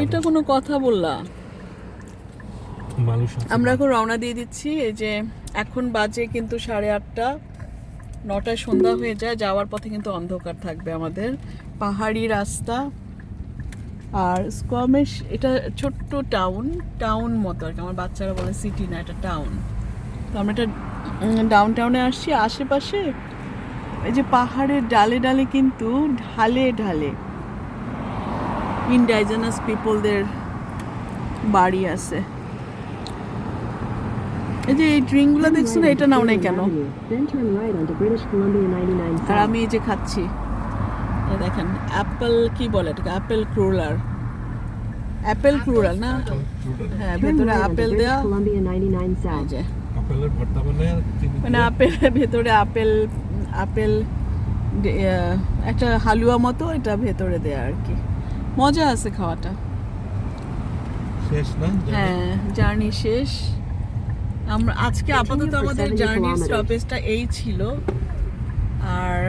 এটা কোনো কথা বললা? আমরা এখন রওনা দিয়ে দিচ্ছি। এই যে এখন বাজে কিন্তু 8:30, 9টায় সন্ধ্যা হয়ে যায়। যাওয়ার পথে কিন্তু অন্ধকার থাকবে আমাদের, পাহাড়ি রাস্তা। আর স্কোয়ামিশ এটা ছোট্ট টাউন মতো আর কি। আমার বাচ্চারা বলে সিটি না, এটা টাউন। তো আমরা এটা ডাউন টাউনে আসছি। আশেপাশে এই যে পাহাড়ের ডালে ডালে কিন্তু ঢালে ঢালে ইন্ডিজিনাস পিপলদের বাড়ি আছে। এই যে এই ড্রিঙ্কগুলো দেখছো না, এটা নাও নাই কেন? আর আমি এই যে খাচ্ছি, দেখেন অ্যাপেল, কি বলে এটাকে, অ্যাপেল ক্রুলার না? হ্যাঁ, ভেতরে আপেল দেয়া, মানে আপেলের ভেতরে আপেল একটা হালুয়া মতো, এটা ভেতরে দেয়া আর কি। মজা আছে খাওয়াটা। হ্যাঁ, জার্নি শেষ। আমরা আজকে আপাতত আমাদের জার্নির স্টপেজটা এই ছিল। আর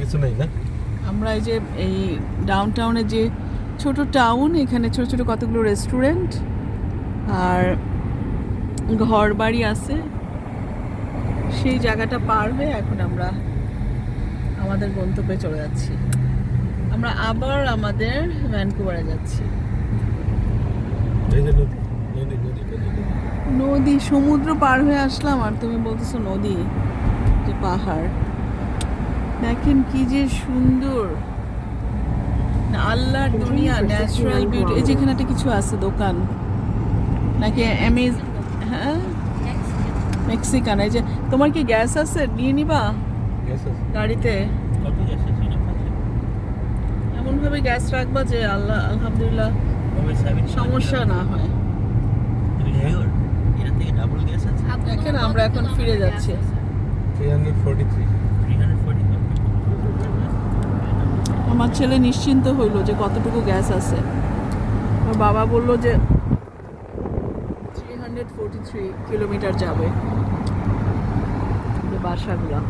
কিছু নাই না, আমরা এই যে এই ডাউন টাউনে যে ছোট টাউন, এখানে ছোট ছোট কতগুলো রেস্টুরেন্ট আর ঘর বাড়ি আছে, সেই জায়গাটা পার হয়ে এখন আমরা আমাদের গন্তব্যে চলে যাচ্ছি। আমরা আবার আমাদের ভ্যানকুভারে যাচ্ছি। নদী, সমুদ্র পার হয়ে আসলাম আর তুমি বলতেছো নদী, যে পাহাড়। দেখেন কি যে সুন্দর, আল্লাহর দুনিয়া, ন্যাচারাল বিউটি। এই যেখানে একটা কিছু আছে দোকান নাকি, হ্যাঁ মেক্সিকান। এই যে তোমার কি গ্যাস আছে, নিয়ে নিবা গাড়িতে? এমন ভাবে গ্যাস রাখবা যে আলহামদুলিল্লাহ সমস্যা না হয়। দেখেন আমরা এখন ফিরে যাচ্ছি। 343। আমার ছেলে নিশ্চিন্ত হইল যে কতটুকু গ্যাস আছে। আমার বাবা বলল যে 343 কিলোমিটার যাবে বাসাগুলা।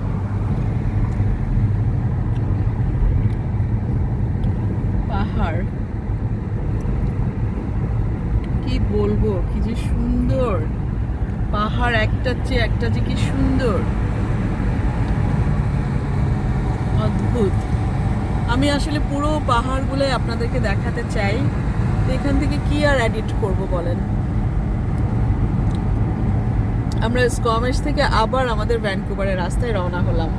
পাহাড় কি বলবো, কি যে সুন্দর পাহাড়, একটার চেয়ে একটা যে কি সুন্দর, অদ্ভুত। আমি আসলে পুরো পাহাড়গুলো আপনাদেরকে দেখাতে চাই, এখান থেকে কি আর এডিট করব বলেন। আমরা স্কোয়ামিশ থেকে আবার আমাদের ভ্যানকুভারের রাস্তায় রওনা হলাম।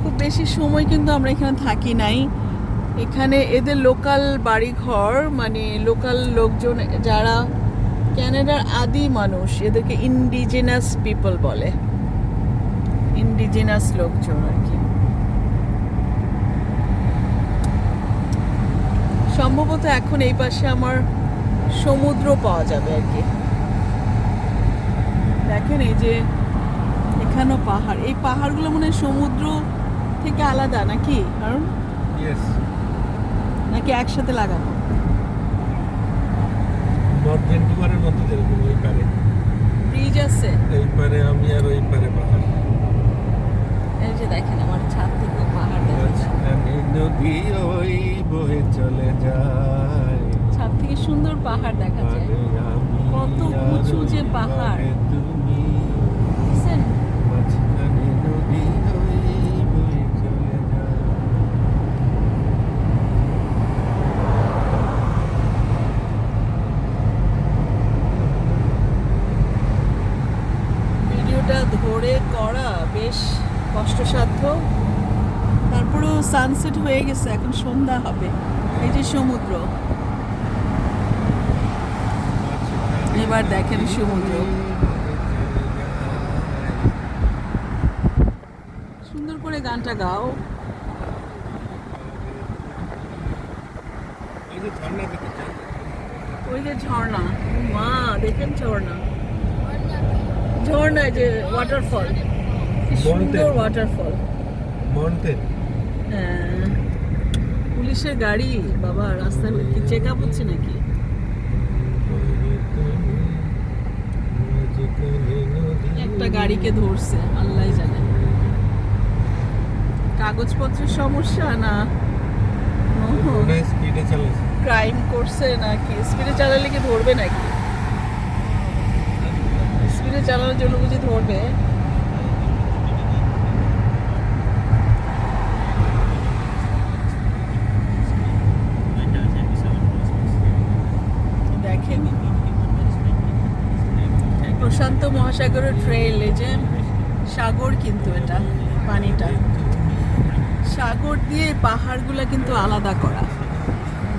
খুব বেশি সময় কিন্তু আমরা এখানে থাকি নাই। এখানে এদের লোকাল বাড়িঘর, মানে লোকাল লোকজন যারা ক্যানাডার আদি মানুষ, এদেরকে ইন্ডিজিনাস পিপল বলে, ইন্ডিজিনাস লোকজন আর কি। সম্ভবত এখন এই পাশে আমার সমুদ্র পাওয়া যাবে আর কি। দেখেন এই যে এখানেও পাহাড়, এই পাহাড়গুলো মনে হয় সমুদ্র থেকে আলাদা নাকি, কারণ নাকি একসাথে লাগানো? নর্থ ভ্যানকুভারের মতো যেরকম ওই পারে ব্রিজ আছে, এই পারে আমি আর ওই পারে পাহাড়। এই যে দেখেন আমার ছাদ থেকে পাহাড় দেখা যায়, নদী ওই বয়ে চলে যায়, ছাদ থেকে সুন্দর পাহাড় দেখা যায়। কত উঁচু যে পাহাড়, বুঝছেন? মাঝখানে নদী ওই বয়ে চলে যায়। ভিডিওটা ধরে করা বেশ কষ্টসাধ্য, তারপরেও সানসেট হয়ে গেছে, এখন সন্ধ্যা হবে। এই যে সমুদ্র, এবার দেখেন সমুদ্র, সুন্দর করে গানটা গাও। ওই যে ঝর্ণা, মা দেখেন ঝর্ণা, ঝর্ণা যে ওয়াটারফল, কি সুন্দর ওয়াটারফল। মাউন্টেন। হ্যাঁ, পুলিশের গাড়ি বাবা, রাস্তায় কি চেক আপ হচ্ছে নাকি? একটা গাড়িকে ধরছে, আল্লাহই জানে। কাগজপত্রের সমস্যা না স্পিডে চালাচ্ছে। ক্রাইম করছে নাকি? স্পিডে চালালে কি ধরবে নাকি? স্পিডে চালানোর জন্য বুঝি ধরবে? দেখেন প্রশান্ত মহাসাগরের ট্রেল, এই যে সাগর, কিন্তু এটা পানিটা সাগর দিয়ে পাহাড়গুলো কিন্তু আলাদা করা।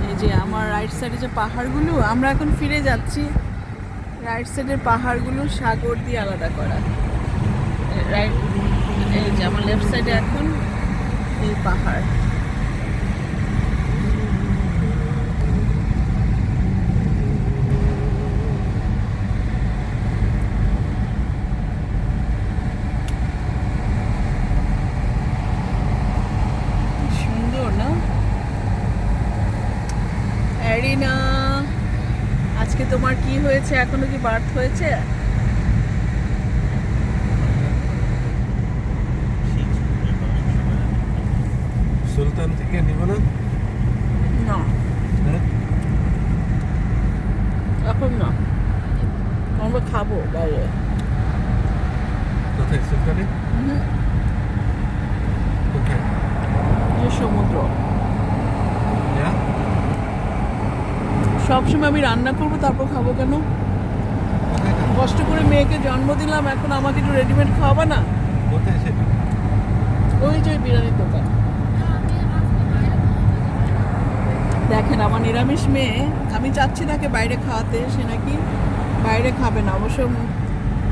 এই যে আমার রাইট সাইডে যে পাহাড়গুলো, আমরা এখন ফিরে যাচ্ছি, রাইট সাইডের পাহাড়গুলো সাগর দিয়ে আলাদা করা। রাইট, এই যে আমার লেফট সাইডে এখন এই পাহাড়। সুন্দর না? অ্যারিনা, আজকে তোমার কি হয়েছে? এখনো কি বার্থ হয়েছে? সুলতান থেকে নিব না? না, হ্যাঁ? এখন না, আমরা খাবো বাইরে। কোথায় সুলতানে? কোথায়? যে সমুদ্র, যা? সবসময় আমি রান্না করবো তারপর খাবো কেন? কোথায় খাবো? কষ্ট করে মেয়েকে জন্ম দিলাম, এখন আমাকে একটু রেডিমেড খাওয়াবা না? কোথায় সেটা? ওই যে বিরিয়ানির দোকান। দেখেন আমার নিরামিষ মেয়ে, আমি চাচ্ছি তাকে বাইরে খাওয়াতে, সে নাকি বাইরে খাবে না। অবশ্য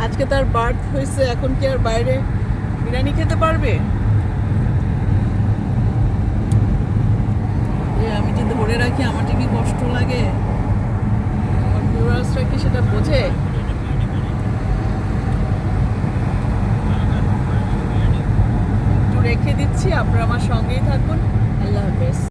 আজকে তার বার্থ হয়েছে, এখন কি আর বাইরে বিরিয়ানি খেতে পারবে? আমি যে ধরে রাখি, আমার যে কি কষ্ট লাগে, আমার ভিউয়ার্সরা কি সেটা বোঝে? একটু রেখে দিচ্ছি, আপনারা আমার সঙ্গেই থাকুন। আল্লাহ হাফেজ।